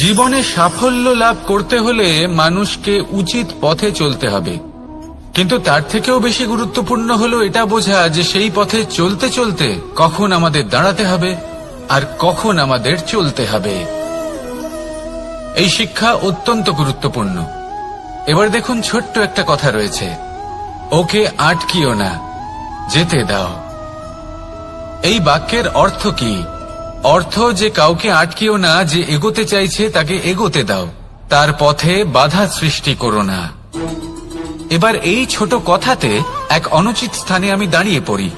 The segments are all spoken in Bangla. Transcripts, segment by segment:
জীবনে সাফল্য লাভ করতে হলে মানুষকে উচিত পথে চলতে হবে, কিন্তু তার থেকেও বেশি গুরুত্বপূর্ণ হলো এটা বোঝা যে সেই পথে চলতে চলতে কখন আমাদের দাঁড়াতে হবে আর কখন আমাদের চলতে হবে। এই শিক্ষা অত্যন্ত গুরুত্বপূর্ণ। এবার দেখুন, ছোট্ট একটা কথা রয়েছে, ওকে আটকিও না, যেতে দাও। এই বাক্যের অর্থ কি? অর্থ যে কাউকে আটকিও না, যে এগোতে চাইছে তাকে এগোতে দাও, তার পথে বাধা সৃষ্টি করো না। এবার এই ছোট কথাতে এক অনুচিত স্থানে আমি দাঁড়িয়ে পড়ি।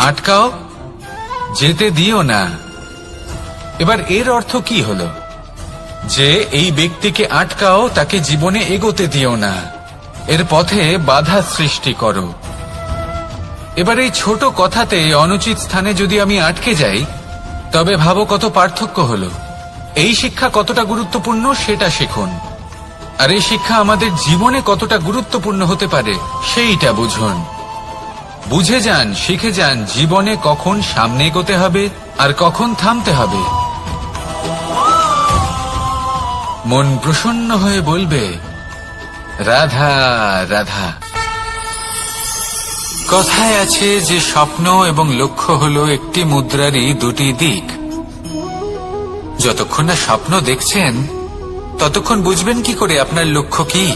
আটকাও, যেতে দিও না। এবার এর অর্থ কি হলো? যে এই ব্যক্তিকে আটকাও, তাকে জীবনে এগোতে দিও না, এর পথে বাধা সৃষ্টি করো। এবার এই ছোট কথাতে অনুচিত স্থানে যদি আমি আটকে যাই, তবে ভাবো কত পার্থক্য হলো। এই শিক্ষা কতটা গুরুত্বপূর্ণ সেটা শিখুন, আর এই শিক্ষা আমাদের জীবনে কতটা গুরুত্বপূর্ণ হতে পারে সেইটা বুঝুন। বুঝে যান, শিখে যান জীবনে কখন সামনে এগোতে হবে আর কখন থামতে হবে। মন প্রসন্ন হয়ে বলবে, রাধা রাধা। কথায় আছে যে স্বপ্ন এবং লক্ষ্য হলো একটি মুদ্রারই দুটি দিক। যতক্ষণ না স্বপ্ন দেখছেন ততক্ষণ বুঝবেন কি করে আপনার লক্ষ্য কি।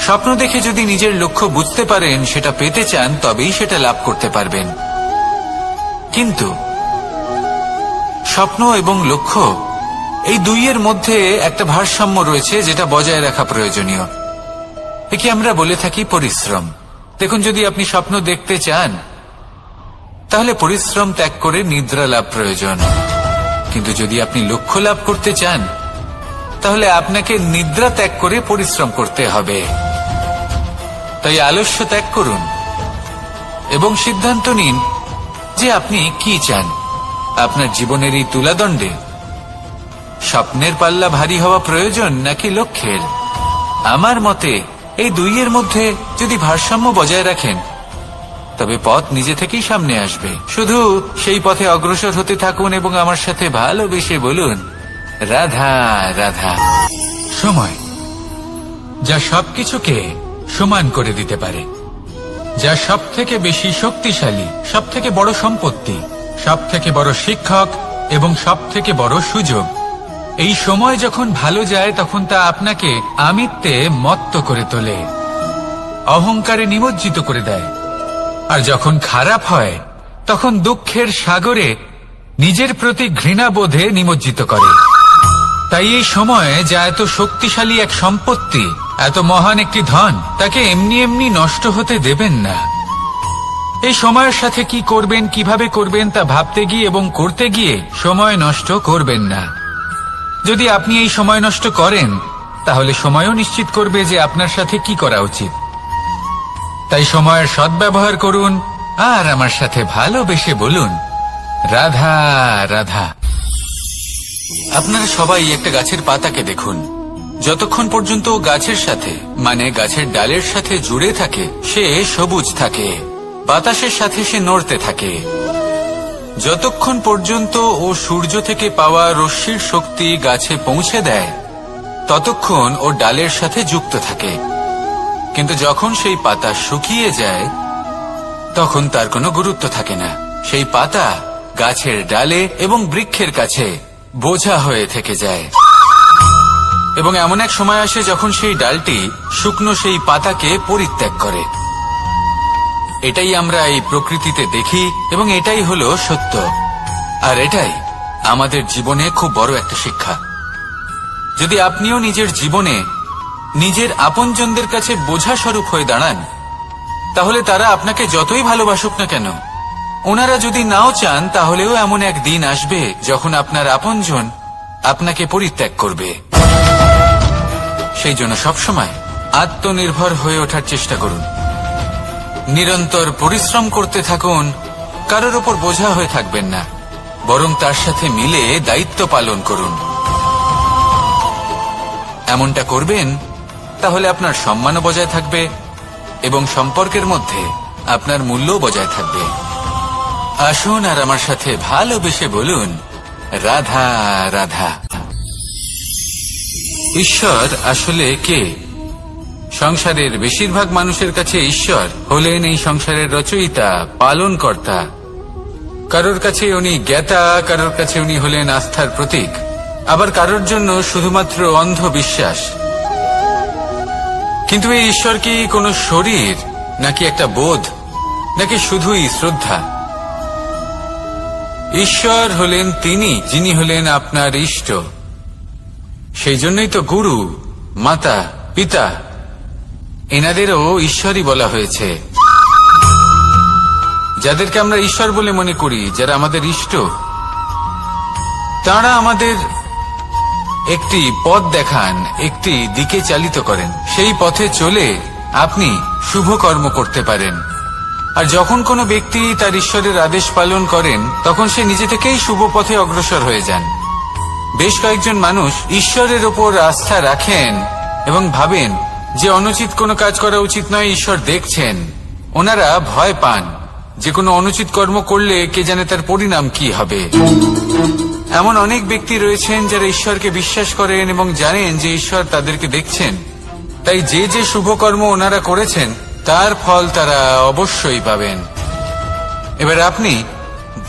স্বপ্ন দেখে যদি নিজের লক্ষ্য বুঝতে পারেন, সেটা পেতে চান, তবেই সেটা লাভ করতে পারবেন। কিন্তু স্বপ্ন এবং লক্ষ্য এই দুইয়ের মধ্যে একটা ভারসাম্য রয়েছে, যেটা বজায় রাখা প্রয়োজনীয়। একে আমরা বলে থাকি পরিশ্রম। দেখুন, যদি আপনি স্বপ্ন দেখতে চান তাহলে পরিশ্রম ত্যাগ করে নিদ্রা লাভ প্রয়োজন, কিন্তু যদি আপনি লক্ষ্য লাভ করতে চান তাহলে আপনাকে নিদ্রা ত্যাগ করে পরিশ্রম করতে হবে। তাই আলস্য ত্যাগ করুন এবং সিদ্ধান্ত নিন যে আপনি কি চান। আপনার জীবনের এই তুলাদণ্ডে স্বপ্নের পাল্লা ভারী হওয়া প্রয়োজন নাকি লক্ষ্যের? আমার মতে এই দুইয়ের মধ্যে যদি ভারসাম্য বজায় রাখেন, তবে পথ নিজে থেকেই সামনে আসবে। শুধু সেই পথে অগ্রসর হতে থাকুন এবং আমার সাথে ভালোবেসে বলুন, রাধা রাধা। সময় যা সবকিছুকে সমান করে দিতে পারে, যা সব থেকে বেশি শক্তিশালী, সব থেকে বড় সম্পত্তি, সব থেকে বড় শিক্ষক এবং সব থেকে বড় সুযোগ। এই সময় যখন ভালো যায় তখন তা আপনাকে আমিত্বে মত্ত করে তোলে, অহংকারে নিমজ্জিত করে দেয়। আর যখন খারাপ হয় তখন দুঃখের সাগরে নিজের প্রতি ঘৃণাবোধে নিমজ্জিত করে। তাই এই সময় যা এত শক্তিশালী এক সম্পত্তি, এত মহান একটি ধন, তাকে এমনি এমনি নষ্ট হতে দেবেন না। এই সময়ের সাথে কি করবেন, কিভাবে করবেন তা ভাবতে গিয়ে এবং করতে গিয়ে সময় নষ্ট করবেন না। যদি আপনি এই সময় নষ্ট করেন তাহলে সময়ও নিশ্চিত করবে যে আপনার সাথে কি করা উচিত। তাই সময়ের সদ্ব্যবহার করুন আর আমার সাথে ভালোবেসে বলুন, রাধা রাধা। আপনারা সবাই একটা গাছের পাতাকে দেখুন। যতক্ষণ পর্যন্ত গাছের সাথে, মানে গাছের ডালের সাথে জুড়ে থাকে, সে সবুজ থাকে, বাতাসের সাথে সে নড়তে থাকে। যতক্ষণ পর্যন্ত ও সূর্য থেকে পাওয়া রশ্মির শক্তি গাছে পৌঁছে দেয়, ততক্ষণ ও ডালের সাথে যুক্ত থাকে। কিন্তু যখন সেই পাতা শুকিয়ে যায় তখন তার কোনো গুরুত্ব থাকে না। সেই পাতা গাছের ডালে এবং বৃক্ষের কাছে বোঝা হয়ে থেকে যায়। এবং এমন এক সময় আসে যখন সেই ডালটি শুকনো সেই পাতাকে পরিত্যাগ করে। এটাই আমরা এই প্রকৃতিতে দেখি এবং এটাই হলো সত্য। আর এটাই আমাদের জীবনে খুব বড় একটা শিক্ষা। যদি আপনিও নিজের জীবনে নিজের আপনজনদের কাছে বোঝা স্বরূপ হয়ে দাঁড়ান, তাহলে তারা আপনাকে যতই ভালোবাসুক না কেন, ওনারা যদি নাও চান তাহলেও এমন এক দিন আসবে যখন আপনার আপনজন আপনাকে পরিত্যাগ করবে। সেই জন্য সবসময় আত্মনির্ভর হয়ে ওঠার চেষ্টা করুন, নিরন্তর পরিশ্রম করতে থাকুন, কারোর ওপর বোঝা হয়ে থাকবেন না, বরং তার সাথে মিলে দায়িত্ব পালন করুন। এমনটা করবেন তাহলে আপনার সম্মানও বজায় থাকবে এবং সম্পর্কের মধ্যে আপনার মূল্যও বজায় থাকবে। আসুন আর আমার সাথে ভালোবেসে বলুন, রাধা রাধা। ঈশ্বর আসলে কে? সংসারের বেশিরভাগ মানুষের কাছে ঈশ্বর হলেন এই সংসারের রচয়িতা, পালনকর্তা। কারোর কাছে উনি জ্ঞাতা, কারোর কাছে উনি হলেন আস্থার প্রতীক, আবার কারোর জন্য শুধুমাত্র অন্ধ বিশ্বাস। কিন্তু এই ঈশ্বর কি কোনো শরীর, নাকি একটা বোধ, নাকি শুধুই শ্রদ্ধা? ঈশ্বর হলেন তিনি যিনি হলেন আপনার ইষ্ট। সেই জন্যই তো গুরু, মাতা, পিতা এনাদেরও ঈশ্বরই বলা হয়েছে। যাদেরকে আমরা ঈশ্বর বলে মনে করি, যারা আমাদের ইষ্ট, তারা আমাদের একটি পথ দেখান, একটি দিকে চালিত করেন। সেই পথে চলে আপনি শুভ কর্ম করতে পারেন। আর যখন কোনো ব্যক্তি তার ঈশ্বরের আদেশ পালন করেন, তখন সে নিজে থেকেই শুভ পথে অগ্রসর হয়ে যান। বেশ কয়েকজন মানুষ ঈশ্বরের ওপর আস্থা রাখেন এবং ভাবেন যে অনুচিত কোনো কাজ করা উচিত নয়, ঈশ্বর দেখছেন। ওনারা ভয় পান যে কোনো অনুচিত কর্ম করলে কে জানে তার পরিণাম কি হবে। এমন অনেক ব্যক্তি রয়েছেন যারা ঈশ্বরকে বিশ্বাস করেন এবং জানেন যে ঈশ্বর তাদেরকে দেখছেন। তাই যে যে শুভ কর্ম ওনারা করেছেন তার ফল তারা অবশ্যই পাবেন। এবার আপনি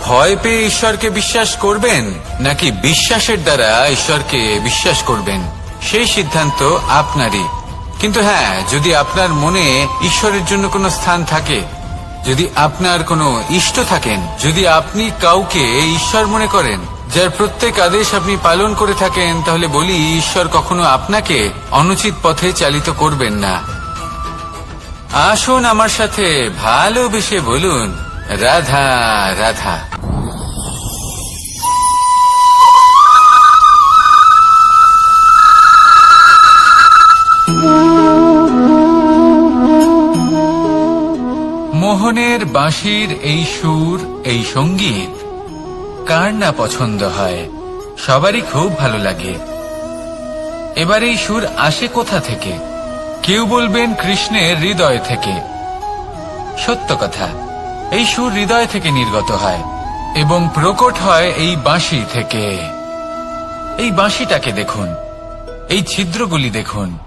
ভয় পেয়ে ঈশ্বরকে বিশ্বাস করবেন, নাকি বিশ্বাসের দ্বারা ঈশ্বরকে বিশ্বাস করবেন, সেই সিদ্ধান্ত আপনারই। কিন্তু হ্যাঁ, যদি আপনার মনে ঈশ্বরের জন্য কোনো স্থান থাকে, যদি আপনার কোনো ইষ্ট থাকেন, যদি আপনি কাউকে ঈশ্বর মনে করেন, যার প্রত্যেক আদেশ আপনি পালন করে থাকেন, তাহলে বলি ঈশ্বর কখনো আপনাকে অনুচিত পথে চালিত করবেন না। আসুন আমার সাথে ভালোবেসে বলুন রাধা রাধা। মোহনের বাঁশির এই সুর, এই সঙ্গীত কার না পছন্দ হয়? সবারই খুব ভালো লাগে। এবার এই সুর আসে কোথা থেকে? কেউ বলবেন কৃষ্ণের হৃদয় থেকে। সত্য কথা, এই সুর হৃদয় থেকে নির্গত হয় এবং প্রকট হয় এই বাঁশি থেকে। এই বাঁশিটাকে দেখুন, এই ছিদ্রগুলি দেখুন,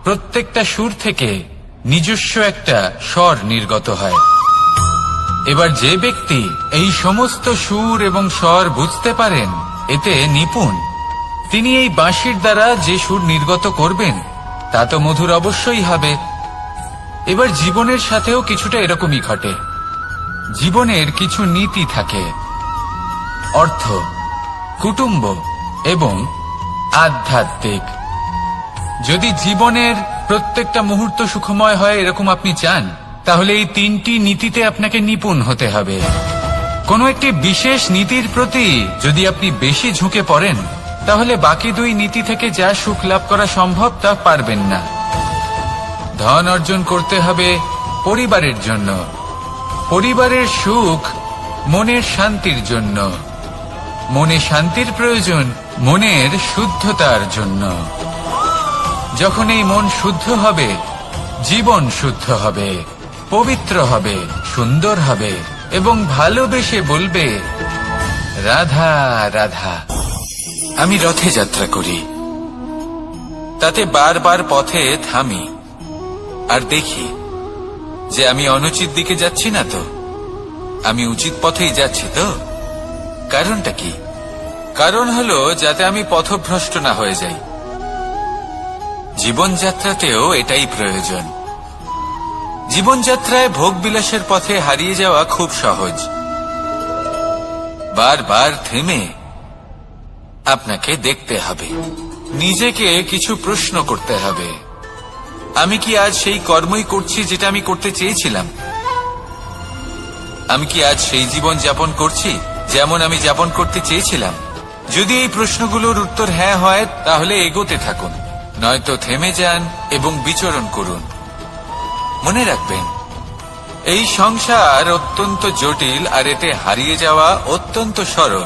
প্রত্যেকটা সুর থেকে নিজস্ব একটা স্বর নির্গত হয়। এবার যে ব্যক্তি এই সমস্ত সুর এবং স্বর বুঝতে পারেন, এতে নিপুণ, তিনি এই বাঁশির দ্বারা যে সুর নির্গত করবেন তা তো মধুর অবশ্যই হবে। এবার জীবনের সাথেও কিছুটা এরকমই ঘটে। জীবনের কিছু নীতি থাকে, অর্থ, কুটুম্ব এবং আধ্যাত্মিক। যদি জীবনের প্রত্যেকটা মুহূর্ত সুখময় হয় এরকম আপনি চান, তাহলে এই তিনটি নীতিতে আপনাকে নিপুণ হতে হবে। কোনো একটি বিশেষ নীতির প্রতি যদি আপনি বেশি ঝুঁকে পড়েন, তাহলে বাকি দুই নীতি থেকে যা সুখ লাভ করা সম্ভব তা পারবেন না। ধন অর্জন করতে হবে পরিবারের জন্য, পরিবারের সুখ মনের শান্তির জন্য, মনে শান্তির প্রয়োজন মনের শুদ্ধতার জন্য। যখন এই মন শুদ্ধ হবে, জীবন শুদ্ধ হবে, পবিত্র হবে, সুন্দর হবে এবং ভালোবেসে বলবে রাধা রাধা। আমি রথে যাত্রা করি, তাতে বারবার পথে থামি আর দেখি যে আমি অনুচিত দিকে যাচ্ছি না তো, আমি উচিত পথেই যাচ্ছি তো। কারণটা কি? কারণ হলো যাতে আমি পথভ্রষ্ট না হয়ে যাই। জীবনযাত্রাতেও এটাই প্রয়োজন। জীবনযাত্রায় ভোগ বিলাসের পথে হারিয়ে যাওয়া খুব সহজ। বারবার থেমে আপনাকে দেখতে হবে, নিজেকে কিছু প্রশ্ন করতে হবে। আমি কি আজ সেই কর্মই করছি যেটা আমি করতে চেয়েছিলাম? আমি কি আজ সেই জীবন যাপন করছি যেমন আমি যাপন করতে চেয়েছিলাম? যদি এই প্রশ্নগুলোর উত্তর হ্যাঁ হয়, তাহলে এগোতে থাকুন, নয়তো থেমে যান এবং বিচরণ করুন। মনে রাখবেন, এই সংসার অত্যন্ত জটিল আর এতে হারিয়ে যাওয়া অত্যন্ত সরল।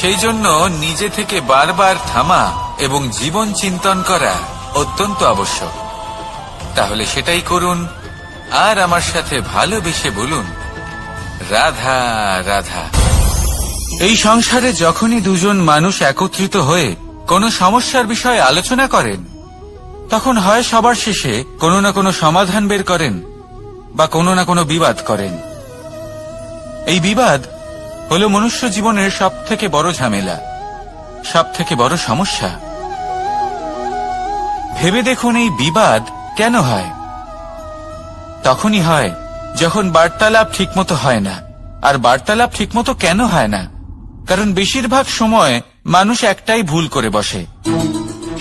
সেই জন্য নিজে থেকে বারবার থামা এবং জীবন চিন্তন করা অত্যন্ত আবশ্যক। তাহলে সেটাই করুন আর আমার সাথে ভালোবেসে বলুন রাধা রাধা। এই সংসারে যখনই দুজন মানুষ একত্রিত হয়ে কোনো সমস্যার বিষয়ে আলোচনা করেন, তখন হয় সবার শেষে কোনো না কোনো সমাধান বের করেন বা কোনো না কোনো বিবাদ করেন। এই বিবাদ হলো মনুষ্য জীবনের সবথেকে বড় ঝামেলা, সবথেকে বড় সমস্যা। ভেবে দেখুন, এই বিবাদ কেন হয়? তখনই হয় যখন বার্তালাপ ঠিকমতো হয় না। আর বার্তালাপ ঠিকমতো কেন হয় না? কারণ বেশিরভাগ সময় মানুষ একটাই ভুল করে বসে।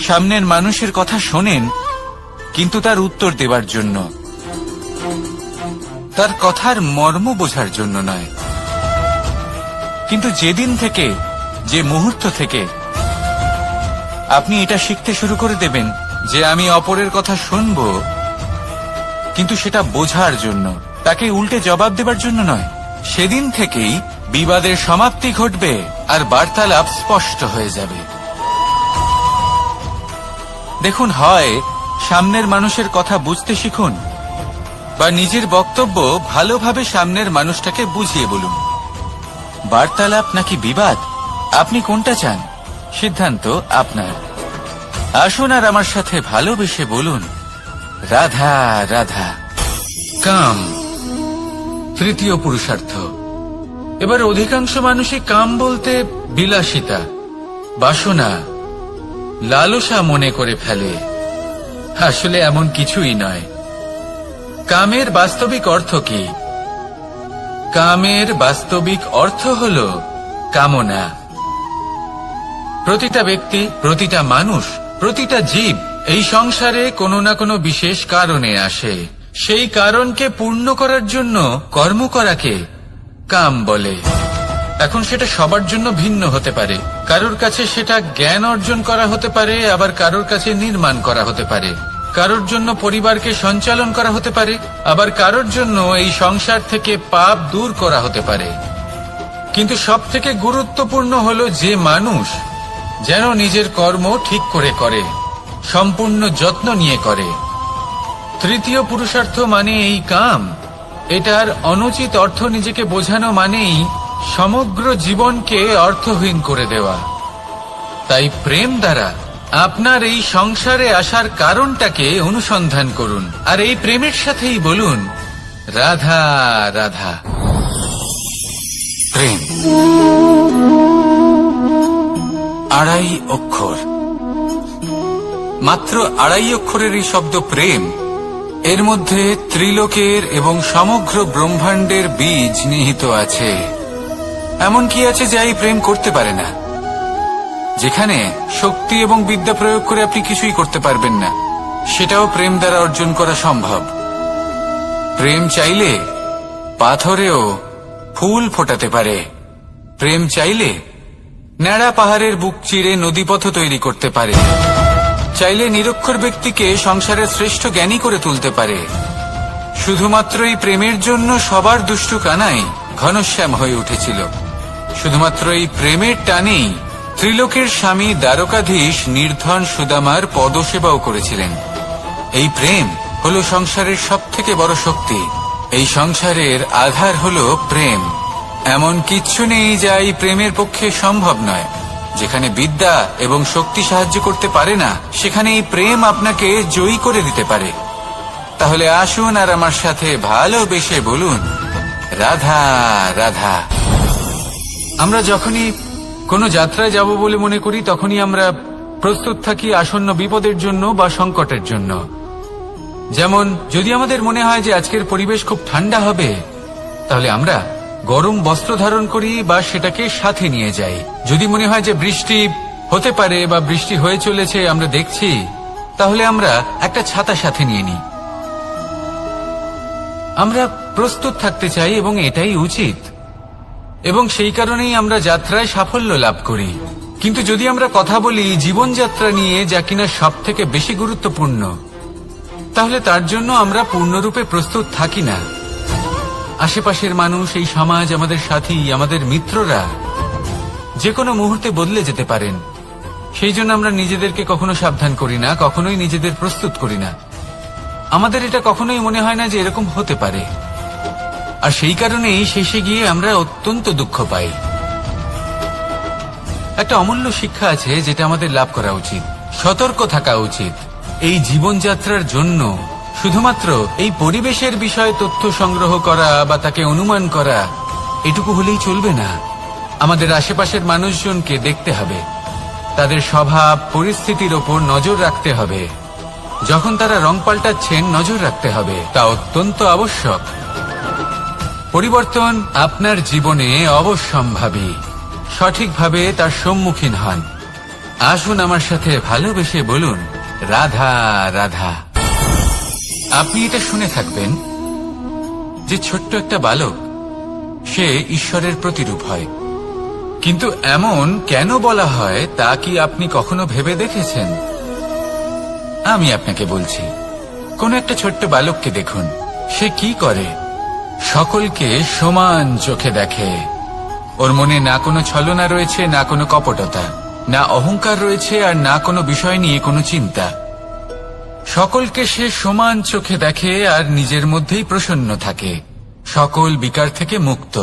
সামনের মানুষের কথা শোনেন, কিন্তু তার উত্তর দেবার জন্য, তার কথার মর্ম বোঝার জন্য নয়। কিন্তু যেদিন থেকে, যে মুহূর্ত থেকে আপনি এটা শিখতে শুরু করে দেবেন যে আমি অপরের কথা শুনব, কিন্তু সেটা বোঝার জন্য, তাকে উল্টে জবাব দেবার জন্য নয়, সেদিন থেকেই বিবাদের সমাপ্তি ঘটবে আর বার্তালাপ স্পষ্ট হয়ে যাবে। দেখুন, হয় সামনের মানুষের কথা বুঝতে শিখুন, বা নিজের বক্তব্য ভালোভাবে সামনের মানুষটাকে বুঝিয়ে বলুন। বার্তালাপ নাকি বিবাদ, আপনি কোনটা চান? সিদ্ধান্ত আপনার। আসুন আর আমার সাথে ভালোবেসে বলুন, রাধা রাধা। কাম তৃতীয় পুরুষার্থ। এবার অধিকাংশ মানুষই কাম বলতে বিলাসিতা, বাসনা, লালসা মনে করে ফেলে। আসলে এমন কিছুই নয়। কামের বাস্তবিক অর্থ কি? কামের বাস্তবিক অর্থ হল কামনা। প্রতিটা ব্যক্তি, প্রতিটা মানুষ, প্রতিটা জীব এই সংসারে কোনো না কোনো বিশেষ কারণে আসে। সেই কারণকে পূর্ণ করার জন্য কর্ম করাকে কাম বলে। এখন সেটা সবার জন্য ভিন্ন হতে পারে। কারোর কাছে সেটা জ্ঞান অর্জন করা হতে পারে, আবার কারোর কাছে নির্মাণ করা হতে পারে। কারোর জন্য পরিবারকে সঞ্চালন করা হতে পারে, আবার কারোর জন্য এই সংসার থেকে পাপ দূর করা হতে পারে। কিন্তু সবথেকে গুরুত্বপূর্ণ হলো যে মানুষ যেন নিজের কর্ম ঠিক করে করে, সম্পূর্ণ যত্ন নিয়ে করে। তৃতীয় পুরুষার্থ মানে এই কাম। এটার অনুচিত অর্থ নিজেকে বোঝানো মানেই সমগ্র জীবনকে অর্থহীন করে দেওয়া। তাই প্রেম দ্বারা আপনার এই সংসারে আসার কারণটাকে অনুসন্ধান করুন, আর এই প্রেমের সাথেই বলুন, রাধা রাধা। প্রেম আড়াই অক্ষর, মাত্র আড়াই অক্ষরের এই শব্দ প্রেম, এর মধ্যে ত্রিলোকের এবং সমগ্র ব্রহ্মাণ্ডের বীজ নিহিত আছে। এমন কি আছে যা এই প্রেম করতে পারে না? যেখানে শক্তি এবং বিদ্যা প্রয়োগ করে আপনি কিছুই করতে পারবেন না, সেটাও প্রেম দ্বারা অর্জন করা সম্ভব। প্রেম চাইলে পাথরেও ফুল ফোটাতে পারে। প্রেম চাইলে ন্যাড়া পাহাড়ের বুক চিরে নদীপথ তৈরি করতে পারে। চাইলে নিরক্ষর ব্যক্তিকে সংসারের শ্রেষ্ঠ জ্ঞানী করে তুলতে পারে। শুধুমাত্র এই প্রেমের জন্য সবার দুষ্টু কানাই ঘনশ্যাম হয়ে উঠেছিল। শুধুমাত্র এই প্রেমের টানেই ত্রিলোকের স্বামী দ্বারকাধীশ নির্ধন সুদামার পদসেবাও করেছিলেন। এই প্রেম হলো সংসারের সবথেকে বড় শক্তি। এই সংসারের আধার হলো প্রেম। এমন কিচ্ছু নেই যা এই প্রেমের পক্ষে সম্ভব নয়। যেখানে বিদ্যা এবং শক্তি সাহায্য করতে পারে না, সেখানে এই প্রেম আপনাকে জয়ী করে দিতে পারে। তাহলে আসুন আর আমার সাথে ভালোবেসে বলুন, রাধা রাধা। আমরা যখনই কোনো যাত্রায় যাব বলে মনে করি, তখনই আমরা প্রস্তুত থাকি আসন্ন বিপদের জন্য বা সংকটের জন্য। যেমন যদি আমাদের মনে হয় যে আজকের পরিবেশ খুব ঠান্ডা হবে, তাহলে আমরা গরম বস্ত্র ধারণ করি বা সেটাকে সাথে নিয়ে যাই। যদি মনে হয় যে বৃষ্টি হতে পারে বা বৃষ্টি হয়ে চলেছে, আমরা দেখছি, তাহলে আমরা একটা ছাতা সাথে নিয়ে নিই। আমরা প্রস্তুত থাকতে চাই এবং এটাই উচিত, এবং সেই কারণেই আমরা যাত্রায় সাফল্য লাভ করি। কিন্তু যদি আমরা কথা বলি জীবনযাত্রা নিয়ে, যা কিনা সব থেকে বেশি গুরুত্বপূর্ণ, তাহলে তার জন্য আমরা পূর্ণরূপে প্রস্তুত থাকি না। আশেপাশের মানুষ, এই সমাজ, আমাদের সাথী, আমাদের মিত্ররা যে কোনো মুহূর্তে বদলে যেতে পারেন। সেই জন্য আমরা নিজেদেরকে কখনো সাবধান করি না, কখনোই নিজেদের প্রস্তুত করি না। আমাদের এটা কখনোই মনে হয় না যে এরকম হতে পারে, আর সেই কারণেই শেষে গিয়ে আমরা অত্যন্ত দুঃখ পাই। একটা অমূল্য শিক্ষা আছে যেটা আমাদের লাভ করা উচিত। সতর্ক থাকা উচিত। এই জীবনযাত্রার জন্য শুধুমাত্র এই পরিবেশের বিষয়ে তথ্য সংগ্রহ করা বা তাকে অনুমান করা এটুকু হলেই চলবে না। আমাদের আশেপাশের মানুষজনকে দেখতে হবে, তাদের স্বভাব পরিস্থিতির ওপর নজর রাখতে হবে। যখন তারা রং পাল্টাচ্ছেন নজর রাখতে হবে, তা অত্যন্ত আবশ্যক। পরিবর্তন আপনার জীবনে অবশ্যম্ভাবী। সঠিকভাবে তার সম্মুখীন হন। আসুন আমার সাথে ভালোবেসে বলুন, রাধা রাধা। আপনি এটা শুনে থাকবেন যে ছোট্ট একটা বালক সে ঈশ্বরের প্রতিরূপ হয়। কিন্তু এমন কেন বলা হয় তা কি আপনি কখনো ভেবে দেখেছেন? আমি আপনাকে বলছি, কোন একটা ছোট্ট বালককে দেখুন, সে কি করে? সকলকে সমান চোখে দেখে। ওর মনে না কোনো ছলনা রয়েছে, না কোনো কপটতা, না অহংকার রয়েছে, আর না কোনো বিষয় নিয়ে কোনো চিন্তা। সকলকে সে সমান চোখে দেখে আর নিজের মধ্যেই প্রসন্ন থাকে, সকল বিকার থেকে মুক্ত।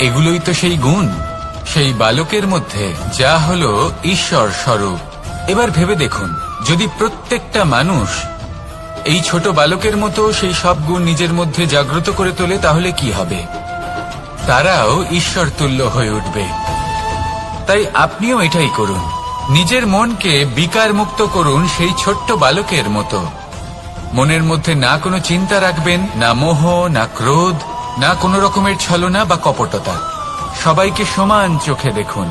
এগুলোই তো সেই গুণ সেই বালকের মধ্যে, যা হলো ঈশ্বর স্বরূপ। এবার ভেবে দেখুন, যদি প্রত্যেকটা মানুষ এই ছোট বালকের মতো সেই সব গুণ নিজের মধ্যে জাগ্রত করে তোলে, তাহলে কি হবে? তারাও ঈশ্বর তুল্য হয়ে উঠবে। তাই আপনিও এটাই করুন, নিজের মনকে বিকার মুক্ত করুন সেই ছোট্ট বালকের মতো। মনের মধ্যে না কোনো চিন্তা রাখবেন, না মোহ, না ক্রোধ, না কোনো রকমের ছলনা বা কপটতা। সবাইকে সমান চোখে দেখুন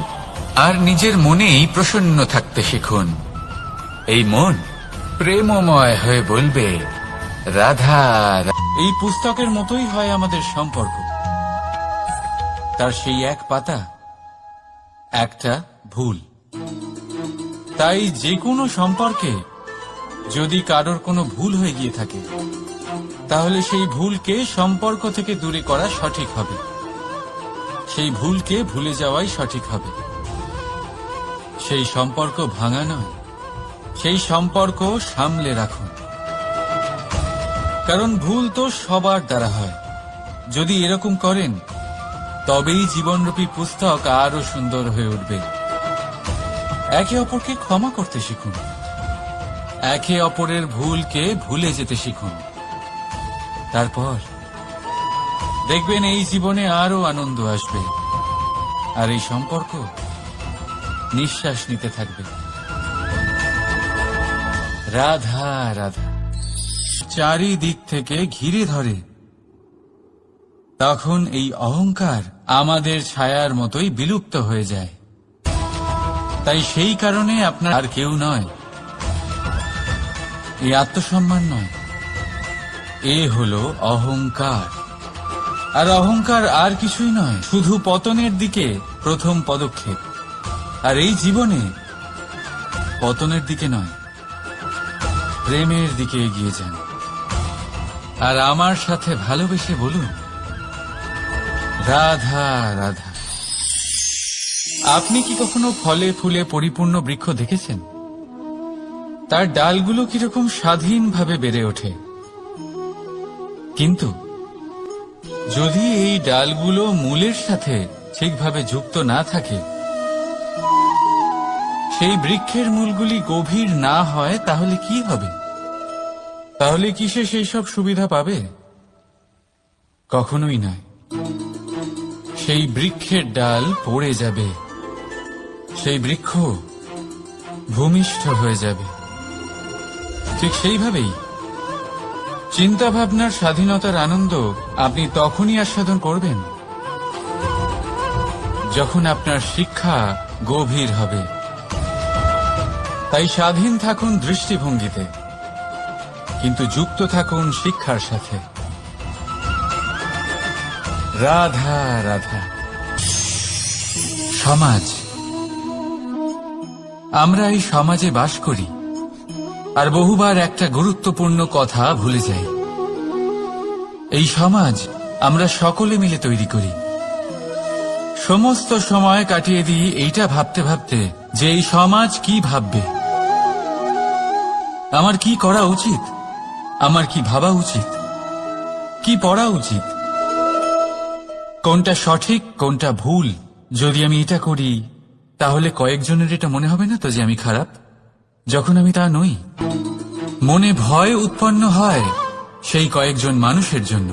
আর নিজের মনেই প্রসন্ন থাকতে শিখুন। এই মন প্রেমময় হয়ে বলবে, রাধা। এই পুস্তকের মতোই হয় আমাদের সম্পর্ক। তার সেই এক পাতা, একটা ভুল। তাই যে কোনো সম্পর্কে যদি কারোর কোনো ভুল হয়ে গিয়ে থাকে, তাহলে সেই ভুলকে সম্পর্ক থেকে দূরে করা সঠিক হবে। সেই ভুলকে ভুলে যাওয়াই সঠিক হবে। সেই সম্পর্ক ভাঙা নয়, সেই সম্পর্ক সামলে রাখুন। কারণ ভুল তো সবার দ্বারা হয়। যদি এরকম করেন, তবেই জীবনরূপী পুস্তক আরো সুন্দর হয়ে উঠবে। একে অপরকে ক্ষমা করতে শিখুন, একে অপরের ভুলকে ভুলে যেতে শিখুন। তারপর দেখবেন এই জীবনে আরো আনন্দ আসবে, আর এই সম্পর্ক নিঃশ্বাস নিতে থাকবে। রাধা রাধা চারিদিক থেকে ঘিরে ধরে, তখন এই অহংকার আমাদের ছায়ার মতোই বিলুপ্ত হয়ে যায়। তাই সেই কারণে আপনার আর কেউ নয়, এই আত্মসম্মান নয়, এ হলো অহংকার। আর অহংকার আর কিছুই নয়, শুধু পতনের দিকে প্রথম পদক্ষেপ। আর এই জীবনে পতনের দিকে নয়, প্রেমের দিকে এগিয়ে যান। আর আমার সাথে ভালোবেসে বলুন, রাধা রাধা। আপনি কি কখনো ফলে ফুলে পরিপূর্ণ বৃক্ষ দেখেছেন? তার ডালগুলো কিরকম স্বাধীনভাবে বেড়ে ওঠে। কিন্তু যদি এই ডালগুলো মূলের সাথে ঠিকভাবে যুক্ত না থাকে, সেই বৃক্ষের মূলগুলি গভীর না হয়, তাহলে কি হবে? তাহলে কি সে সেই সব সুবিধা পাবে? কখনোই নয়। সেই বৃক্ষের ডাল পড়ে যাবে, সেই বৃক্ষ ভূমিষ্ঠ হয়ে যাবে। ঠিক সেইভাবেই চিন্তা ভাবনার স্বাধীনতার আনন্দ আপনি তখনই আস্বাদন করবেন, যখন আপনার শিক্ষা গভীর হবে। তাই স্বাধীন থাকুন দৃষ্টিভঙ্গিতে, কিন্তু যুক্ত থাকুন শিক্ষার সাথে। রাধা রাধা। সমাজ, আমরা এই সমাজে বাস করি, আর বহুবার একটা গুরুত্বপূর্ণ কথা ভুলে যাই। এই সমাজ আমরা সকলে মিলে তৈরি করি। সমস্ত সময় কাটিয়ে দিই এইটা ভাবতে ভাবতে যে এই সমাজ কি ভাববে, আমার কি করা উচিত, আমার কি ভাবা উচিত, কি পড়া উচিত, কোনটা সঠিক কোনটা ভুল, যদি আমি এটা করি তাহলে কয়েকজনের এটা মনে হবে না তো যে আমি খারাপ, যখন আমি তা নই। মনে ভয় উৎপন্ন হয় সেই কয়েকজন মানুষের জন্য।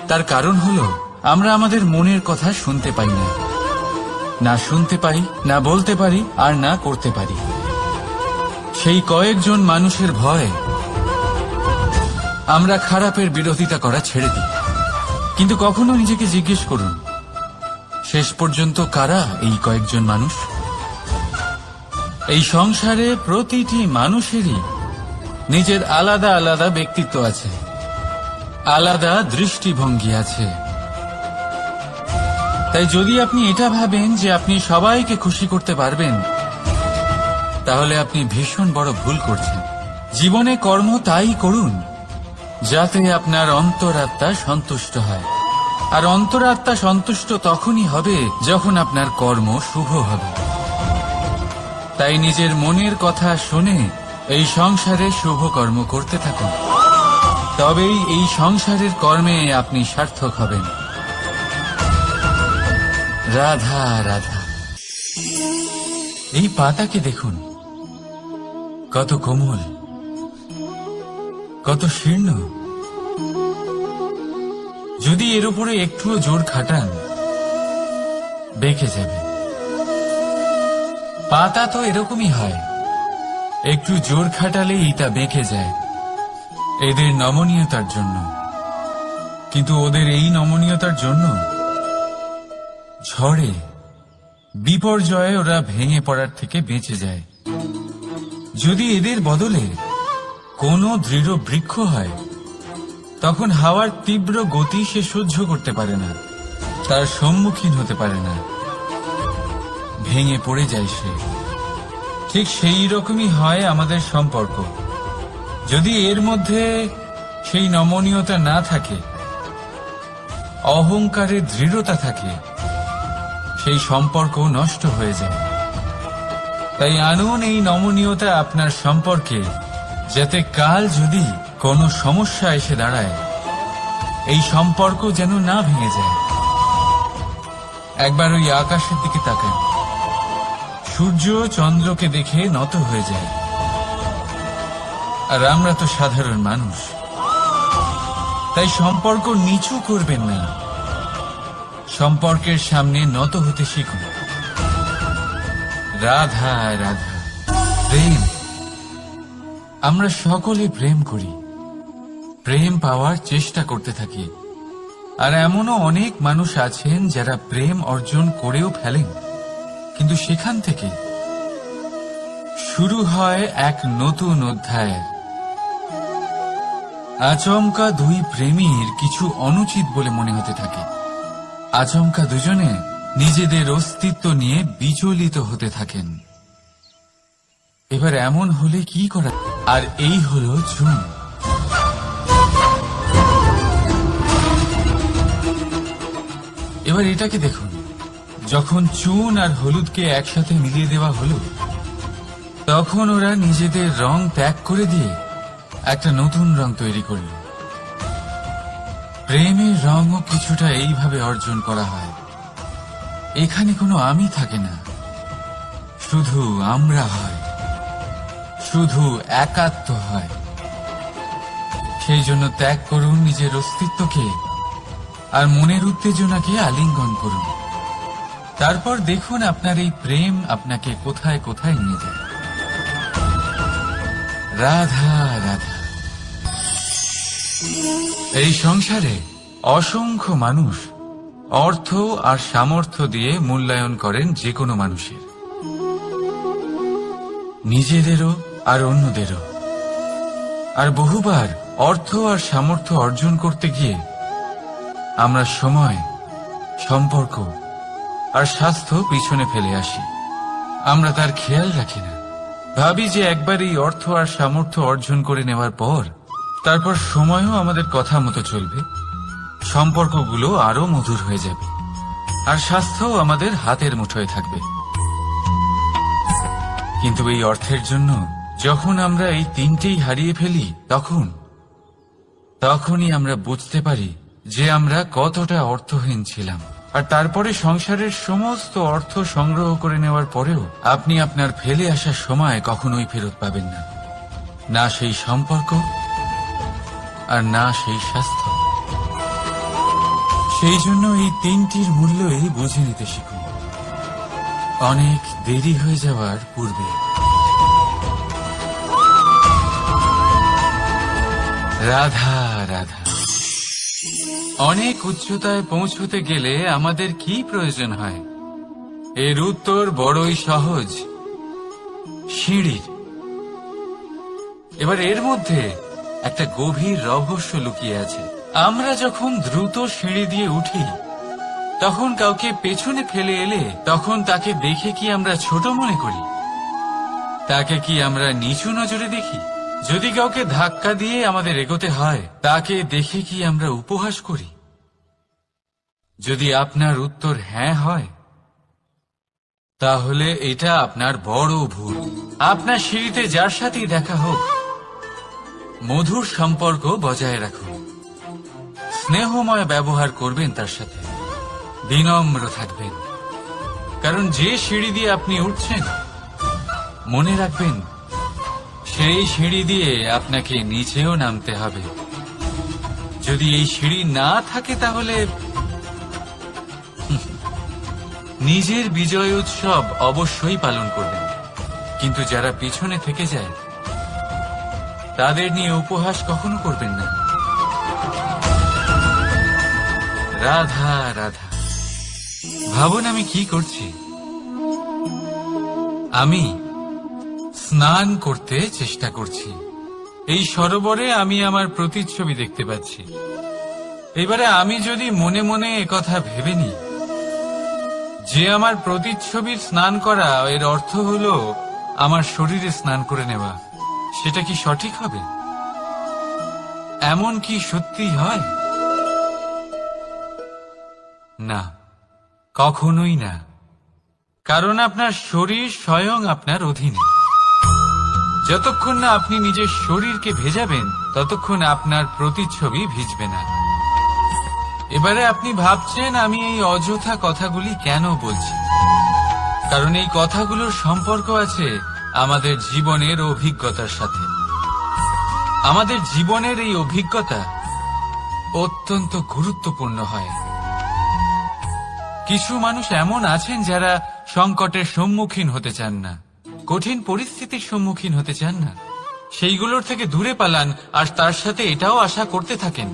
তার কারণ হলো আমরা আমাদের মনের কথা শুনতে পাই না, না শুনতে পাই, না বলতে পারি, আর না করতে পারি। সেই কয়েকজন মানুষের ভয় আমরা খারাপের বিরোধিতা করা ছেড়ে দিই। কিন্তু কখনো নিজেকে জিজ্ঞেস করুন, শেষ পর্যন্ত কারা এই কয়েকজন মানুষ? এই সংসারে প্রতিটি মানুষেরই নিজের আলাদা আলাদা ব্যক্তিত্ব আছে, আলাদা দৃষ্টিভঙ্গি আছে। তাই যদি আপনি এটা ভাবেন যে আপনি সবাইকে খুশি করতে পারবেন, তাহলে আপনি ভীষণ বড় ভুল করছেন। জীবনে কর্ম তাই করুন যাতে আপনার অন্তরাত্মা সন্তুষ্ট হয়, আর অন্তরাত্মা সন্তুষ্ট তখনই হবে যখন আপনার কর্ম শুভ হবে। তাই নিজের মনের কথা শুনে এই সংসারে শুভ কর্ম করতে থাকুন, তবেই এই সংসারের কর্মে আপনি সার্থক হবেন। রাধা রাধা। এই পাতাকে দেখুন, কত কোমল, কত শীর্ণ। যদি এর উপরে একটুও জোর খাটান বেঁকে যাবে। পাতা তো এরকমই হয়, একটু জোর খাটালেই তা বেঁকে যায় এদের নমনীয়তার জন্য। কিন্তু ওদের এই নমনীয়তার জন্য ঝড়ে বিপর্যয়ে ওরা ভেঙে পড়ার থেকে বেঁচে যায়। যদি এদের বদলে কোনো দৃঢ় বৃক্ষ হয়, তখন হাওয়ার তীব্র গতি সে সহ্য করতে পারে না, তার সম্মুখীন হতে পারে না, ভেঙে পড়ে যায় সে। ঠিক সেই রকমই হয় আমাদের সম্পর্ক। যদি এর মধ্যে সেই নমনীয়তা না থাকে, অহংকারের দৃঢ়তা থাকে, সেই সম্পর্ক নষ্ট হয়ে যায়। তাই আনুন এই নমনীয়তা আপনার সম্পর্কে, যাতে কাল যদি কোনো সমস্যা এসে দাঁড়ায়, এই সম্পর্ক যেন না ভেঙে যায়। একবার ওই আকাশের দিকে তাকান, সূর্য চন্দ্রকে দেখে নত হয়ে যায়। আর আমরা তো সাধারণ মানুষ, তাই সম্পর্ক নিচু করবেন না, সম্পর্কের সামনে নত হতে শিখুন। রাধা রাধা। প্রেম, আমরা সকলে প্রেম করি, প্রেম পাওয়ার চেষ্টা করতে থাকি। আর এমনও অনেক মানুষ আছেন যারা প্রেম অর্জন করেও ফেলেন, কিন্তু সেখান থেকে শুরু হয় এক নতুন অধ্যায়। আচমকা দুই প্রেমীর কিছু অনুচিত বলে মনে হতে থাকে, আচমকা দুজনে নিজেদের অস্তিত্ব নিয়ে বিচলিত হতে থাকেন। এবার এমন হলে কি করা? আর এই হলো চুন। এবার এটাকে দেখুন, যখন চুন আর হলুদকে একসাথে মিলিয়ে দেওয়া হলো, তখন ওরা নিজেদের রং ত্যাগ করে দিয়ে একটা নতুন রং তৈরি করল। প্রেমের রঙও কিছুটা এইভাবে অর্জন করা হয়। এখানে কোনো আমি থাকে না, শুধু আমরা হয়, শুধু একাত্ম হয়। সেই জন্য ত্যাগ করুন নিজের অস্তিত্বকে, আর মনের উত্তেজনাকে আলিঙ্গন করুন। তারপর দেখুন আপনার এই প্রেম আপনাকে কোথায় কোথায় নিয়ে যায়। রাধা রাধা। এই সংসারে অসংখ্য মানুষ অর্থ আর সামর্থ্য দিয়ে মূল্যায়ন করেন যে কোনো মানুষের, নিজেদেরও আর অন্যদেরও। আর বহুবার অর্থ আর সামর্থ্য অর্জন করতে গিয়ে আমরা সময়, সম্পর্ক আর স্বাস্থ্য পিছনে ফেলে আসি। আমরা তার খেয়াল রাখি না, ভাবি যে একবার এই অর্থ আর সামর্থ্য অর্জন করে নেওয়ার পর তারপর সময়ও আমাদের কথা মতো চলবে, সম্পর্কগুলো আরো মধুর হয়ে যাবে, আর স্বাস্থ্যও আমাদের হাতের মুঠোয় থাকবে। কিন্তু এই অর্থের জন্য যখন আমরা এই তিনটেই হারিয়ে ফেলি, তখনই আমরা বুঝতে পারি যে আমরা কতটা অর্থহীন ছিলাম। আর তারপরে সংসারের সমস্ত অর্থ সংগ্রহ করে নেওয়ার পরেও আপনি আপনার ফেলে আসা সময় কখনোই ফেরত পাবেন না, না সেই সম্পর্ক আর না সেই স্বাস্থ্য। সেই জন্য এই তিনটির মূল্যই বুঝে নিতে শিখুন অনেক দেরি হয়ে যাওয়ার পূর্বে। রাধা রাধা। অনেক উচ্চতায় পৌঁছতে গেলে আমাদের কি প্রয়োজন হয়? এর উত্তর বড়ই সহজ, সিঁড়ির। এবার এর মধ্যে একটা গভীর রহস্য লুকিয়ে আছে। আমরা যখন দ্রুত সিঁড়ি দিয়ে উঠি তখন কাউকে পেছনে ফেলে এলে তখন তাকে দেখে কি আমরা ছোট মনে করি? তাকে কি আমরা নিচু নজরে দেখি? যদি কাউকে ধাক্কা দিয়ে আমাদের এগোতে হয় তাকে দেখে কি আমরা উপহাস করি? যদি আপনার উত্তর হ্যাঁ হয় তাহলে এটা আপনার বড় ভুল। আপনার সিঁড়িতে যার সাথেই দেখা হোক মধুর সম্পর্ক বজায় রাখুন, স্নেহময় ব্যবহার করবেন, তার সাথে বিনম্র থাকবেন। কারণ যে সিঁড়ি দিয়ে আপনি উঠছেন মনে রাখবেন সেই সিঁড়ি দিয়ে আপনাকে নিচেও নামতে হবে। যদি এই সিঁড়ি না থাকে তাহলে নিজের বিজয় উৎসব অবশ্যই পালন করবেন, কিন্তু যারা পিছনে থেকে যায় তাদের নিয়ে উপহাস কখনো করবেন না। রাধা রাধা। ভাবুন আমি কি করছি। আমি স্নান করতে চেষ্টা করছি। এই সরোবরে আমি আমার প্রতিচ্ছবি দেখতে পাচ্ছি। এবারে আমি যদি মনে মনে একথা ভেবে নিই যে আমার প্রতিচ্ছবির স্নান করা এর অর্থ হলো আমার শরীরে স্নান করে নেওয়া, সেটা কি সঠিক হবে? এমন কি সত্যি হয়? না, কখনোই না। কারণ আপনার শরীর স্বয়ং আপনার অধীনে। যতক্ষণ না আপনি নিজের শরীরকে ভেজাবেন ততক্ষণ আপনার প্রতিচ্ছবি ভিজবে না। এবারে আপনি ভাবছেন আমি এই অযথা কথাগুলি কেন বলছি। কারণ এই কথাগুলোর সম্পর্ক আছে আমাদের জীবনের অভিজ্ঞতার সাথে। আমাদের জীবনের এই অভিজ্ঞতা অত্যন্ত গুরুত্বপূর্ণ হয়। কিছু মানুষ এমন আছেন যারা সংকটের সম্মুখীন হতে চান না, কঠিন পরিস্থিতির সম্মুখীন হতে চান না, সেইগুলোর থেকে দূরে পালান। আর তার সাথে এটাও আশা করতে থাকেন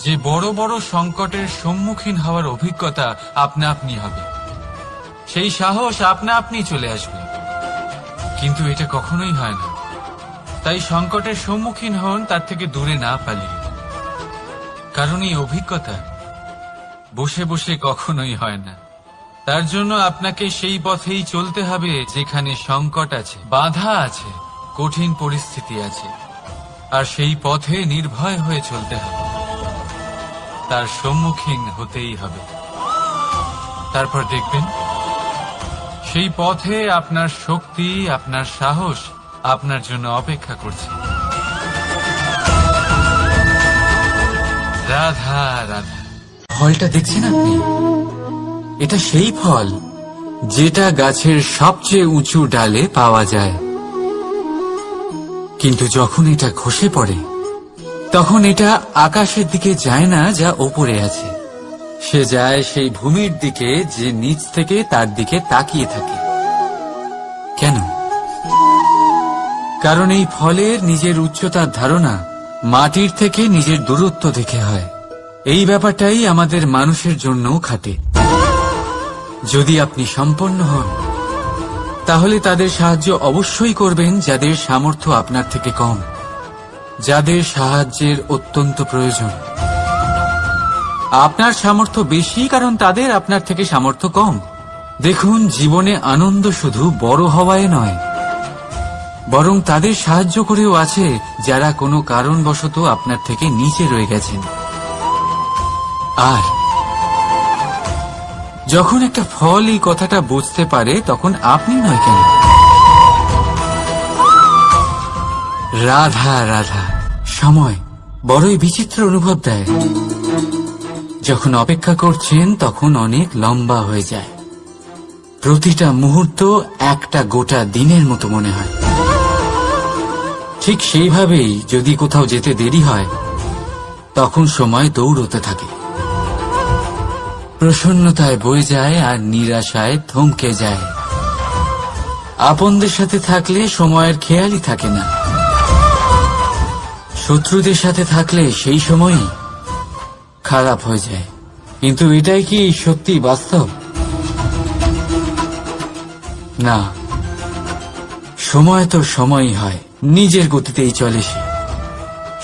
যে বড় বড় সংকটের সম্মুখীন হওয়ার অভিজ্ঞতা আপনা আপনি হবে, সেই সাহস আপনা আপনি চলে আসবে। কিন্তু এটা কখনোই হয় না। তাই সংকটের সম্মুখীন হন তার থেকে দূরে না পালিয়ে। কারণ এই অভিজ্ঞতা বসে বসে কখনোই হয় না। তার জন্য আপনাকে সেই পথেই চলতে হবে যেখানে সংকট আছে, বাধা আছে, কঠিন পরিস্থিতি আছে। আর সেই পথে নির্ভয় হয়ে চলতে হবে, তার সম্মুখীন হতেই হবে। তারপর দেখবেন সেই পথে আপনার শক্তি, আপনার সাহস আপনার জন্য অপেক্ষা করছে। রাধা রাধা। ফলটা দেখছেন আপনি? এটা সেই ফল যেটা গাছের সবচেয়ে উঁচু ডালে পাওয়া যায়, কিন্তু যখন এটা খসে পড়ে তখন এটা আকাশের দিকে যায় না যা ওপরে আছে, সে যায় সেই ভূমির দিকে যে নিচ থেকে তার দিকে তাকিয়ে থাকে। কেন? কারণ এই ফলের নিজের উচ্চতার ধারণা মাটির থেকে নিজের দূরত্ব দেখে হয়। এই ব্যাপারটাই আমাদের মানুষের জন্যও খাটে। যদি আপনি সম্পন্ন হন তাহলে তাদের সাহায্য অবশ্যই করবেন যাদের সামর্থ্য আপনার থেকে কম, যাদের সাহায্যের অত্যন্ত প্রয়োজন। আপনার সামর্থ্য বেশি কারণ তাদের আপনার থেকে সামর্থ্য কম। দেখুন, জীবনে আনন্দ শুধু বড় হওয়ায় নয়, বরং তাদের সাহায্য করেও আছে যারা কোনো কারণবশত আপনার থেকে নিচে রয়ে গেছেন। আর যখন একটা ফল এই কথাটা বুঝতে পারে তখন আপনি নয় কেন? রাধা রাধা। সময় বড়ই বিচিত্র অনুভব দেয়। যখন অপেক্ষা করছেন তখন অনেক লম্বা হয়ে যায়। প্রতিটা মুহূর্ত একটা গোটা দিনের মতো মনে হয়। ঠিক সেইভাবেই যদি কোথাও যেতে দেরি হয় তখন সময় দৌড়তে থাকে, প্রসন্নতায় বয়ে যায় আর নিরাশায় থমকে যায়। আপনদের সাথে থাকলে সময়ের খেয়ালই থাকে না, শত্রুদের সাথে থাকলে সেই সময়ই খারাপ হয়ে যায়। কিন্তু এটাই কি সত্যি বাস্তব? না, সময় তো সময়ই হয়, নিজের গতিতেই চলে সে।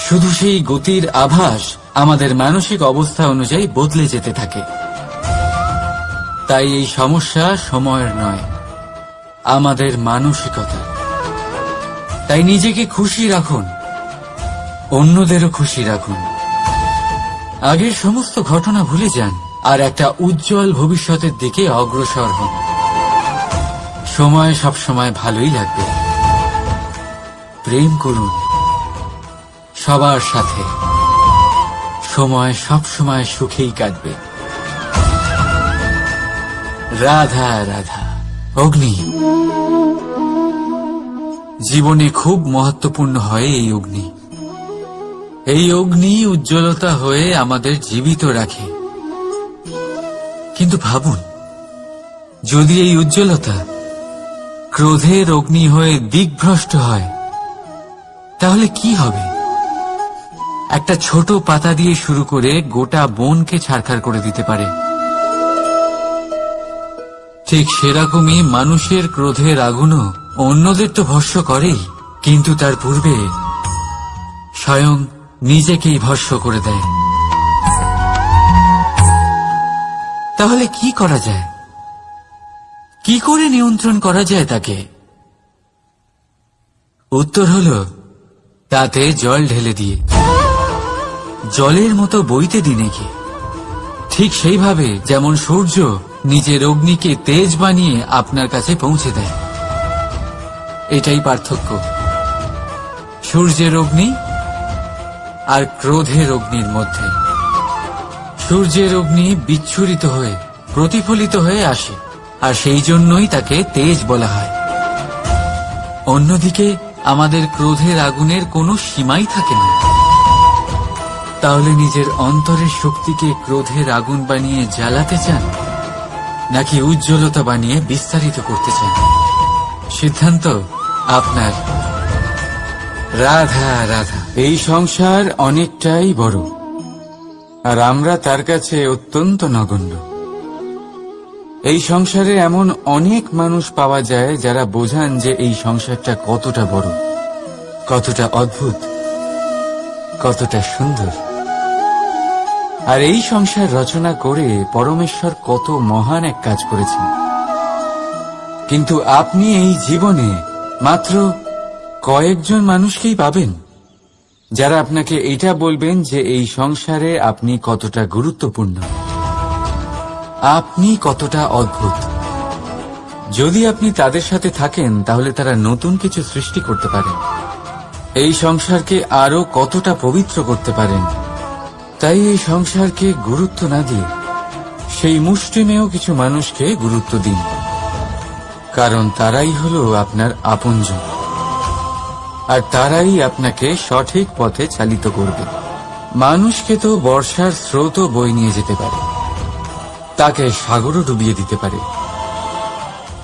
শুধু সেই গতির আভাস আমাদের মানসিক অবস্থা অনুযায়ী বদলে যেতে থাকে। তাই এই সমস্যা সময়ের নয়, আমাদের মানসিকতা। তাই নিজেকে খুশি রাখুন, অন্যদেরও খুশি রাখুন। আগের সমস্ত ঘটনা ভুলে যান আর একটা উজ্জ্বল ভবিষ্যতের দিকে অগ্রসর হন। সময় সবসময় ভালোই লাগবে। প্রেম করুন সবার সাথে, সময় সবসময় সুখেই কাটবে। রাধা রাধা। অগ্নি জীবনে খুব মহত্বপূর্ণ হয়। এই অগ্নি উজ্জ্বলতা হয়ে আমাদের জীবিত রাখে। কিন্তু ভাবুন, যদি এই উজ্জ্বলতা ক্রোধের অগ্নি হয়ে দিকভ্রষ্ট হয় তাহলে কি হবে? একটা ছোট পাতা দিয়ে শুরু করে গোটা বনকে ছারখার করে দিতে পারে। ঠিক সেরকমই মানুষের ক্রোধের আগুনও অন্যদের তো ভস্ম করেই, কিন্তু তার পূর্বে স্বয়ং নিজেকেই ভস্ম করে দেয়। তাহলে কি করা যায়? কি করে নিয়ন্ত্রণ করা যায় তাকে? উত্তর হলো তাতে জল ঢেলে দিয়ে, জলের মতো বইতে দিন একে। ঠিক সেইভাবে যেমন সূর্য নিজের অগ্নিকে তেজ বানিয়ে আপনার কাছে পৌঁছে দেয়। এটাই পার্থক্য সূর্যের অগ্নি আর ক্রোধের অগ্নির মধ্যে। সূর্যের অগ্নি বিচ্ছুরিত হয়ে প্রতিফলিত হয়ে আসে, আর সেই জন্যই তাকে তেজ বলা হয়। অন্যদিকে আমাদের ক্রোধের আগুনের কোনো সীমাই থাকে না। তাহলে নিজের অন্তরের শক্তিকে ক্রোধের আগুন বানিয়ে জ্বালাতে চান, নাকি উজ্জ্বলতা বানিয়ে বিস্তারিত করতে চান? সিদ্ধান্ত আপনার। রাধা রাধা। এই সংসার অনেকটাই বড়, আর আমরা তার কাছে অত্যন্ত নগণ্য। এই সংসারে এমন অনেক মানুষ পাওয়া যায় যারা বোঝান যে এই সংসারটা কতটা বড়, কতটা অদ্ভুত, কতটা সুন্দর। আর এই সংসার রচনা করে পরমেশ্বর কত মহান এক কাজ করেছেন। কিন্তু আপনি এই জীবনে মাত্র কয়েকজন মানুষকেই পাবেন যারা আপনাকে এটা বলবেন যে এই সংসারে আপনি কতটা গুরুত্বপূর্ণ, আপনি কতটা অদ্ভুত। যদি আপনি তাদের সাথে থাকেন তাহলে তারা নতুন কিছু সৃষ্টি করতে পারেন, এই সংসারকে আরো কতটা পবিত্র করতে পারেন। তাই এই সংসারকে গুরুত্ব না দিয়ে সেই মুষ্টিমেয় কিছু মানুষকে গুরুত্ব দিন, কারণ তারাই হলো আপনার আপনজন, আর তারাই আপনাকে সঠিক পথে চালিত করবে। মানুষকে তো বর্ষার স্রোতও বয়ে নিয়ে যেতে পারে, তাকে সাগরও ডুবিয়ে দিতে পারে,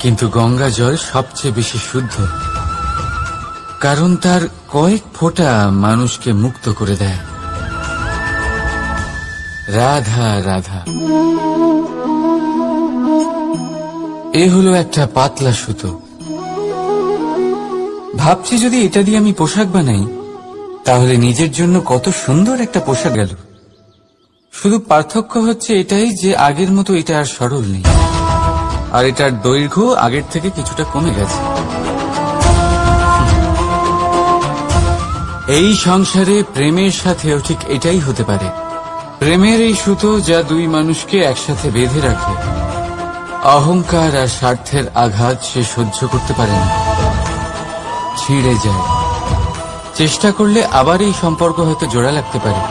কিন্তু গঙ্গা জল সবচেয়ে বেশি শুদ্ধ, কারণ তার কয়েক ফোঁটা মানুষকে মুক্ত করে দেয়। রাধা রাধা। এ হলো একটা পাতলা সুতো। ভাবছি যদি এটা দিয়ে আমি পোশাক বানাই তাহলে নিজের জন্য কত সুন্দর একটা পোশাক গেল। শুধু পার্থক্য হচ্ছে এটাই যে আগের মতো এটা আর সরল নেই, আর এটার দৈর্ঘ্য আগের থেকে কিছুটা কমে গেছে। এই সংসারে প্রেমের সাথেও ঠিক এটাই হতে পারে। প্রেমের এই সুতো যা দুই মানুষকে একসাথে বেঁধে রাখে, অহংকার আর স্বার্থের আঘাত সে সহ্য করতে পারে না, ছিঁড়ে যায়। চেষ্টা করলে আবার এই সম্পর্ক হয়তো জোড়া লাগতে পারে,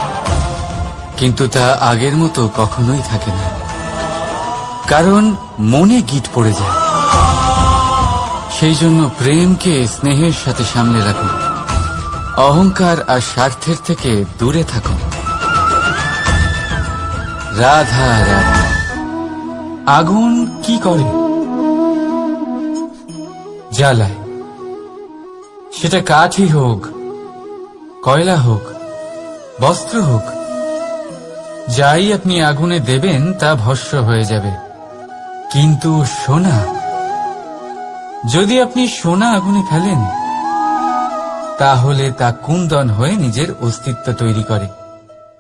কিন্তু তা আগের মতো কখনোই থাকে না, কারণ মনে গিট পড়ে যায়। সেই জন্য প্রেমকে স্নেহের সাথে সামলে রাখুন, অহংকার আর স্বার্থের থেকে দূরে থাকুন। রাধা রাধা। আগুন কি করে? জ্বালায়। সেটা কাঠই হোক, কয়লা হোক, বস্ত্র হোক, যাই আপনি আগুনে দেবেন তা ভস্ম হয়ে যাবে। কিন্তু সোনা, যদি আপনি সোনা আগুনে ফেলেন তাহলে তা কুন্দন হয়ে নিজের অস্তিত্ব তৈরি করে।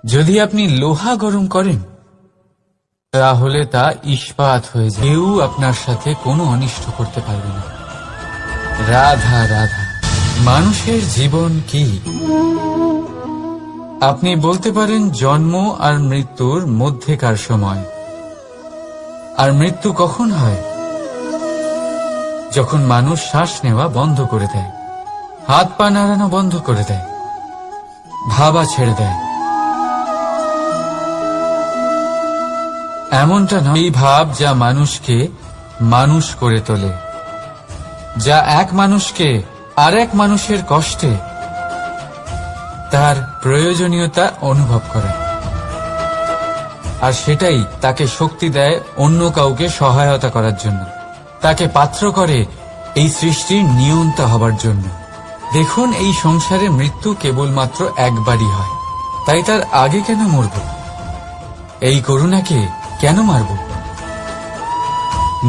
যদি আপনি লোহা গরম করেন তাহলে তা ইস্পাত হয়ে যায়। কেউ আপনার সাথে কোনো অনিষ্ট করতে পারবে না। রাধা রাধা। মানুষের জীবন কি? আপনি বলতে পারেন জন্ম আর মৃত্যুর মধ্যেকার সময়। আর মৃত্যু কখন হয়? যখন মানুষ শ্বাস নেওয়া বন্ধ করে দেয়, হাত পা নাড়ানো বন্ধ করে দেয়, ভাবা ছেড়ে দেয়। এমনটা নয়, এই ভাব যা মানুষকে মানুষ করে তোলে, যা এক মানুষকে আর এক মানুষের কষ্টে তার প্রয়োজনীয়তা অনুভব করে, আর সেটাই তাকে শক্তি দেয় অন্য কাউকে সহায়তা করার জন্য, তাকে পাত্র করে এই সৃষ্টির নিয়ন্তা হবার জন্য। দেখুন, এই সংসারে মৃত্যু কেবলমাত্র একবারই হয়, তাই তার আগে কেন মরব? এই করুণাকে কেন মারব?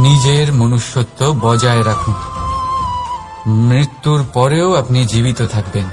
নিজের মনুষ্যত্ব বজায় রাখুন, মৃত্যুর পরেও আপনি জীবিত থাকবেন।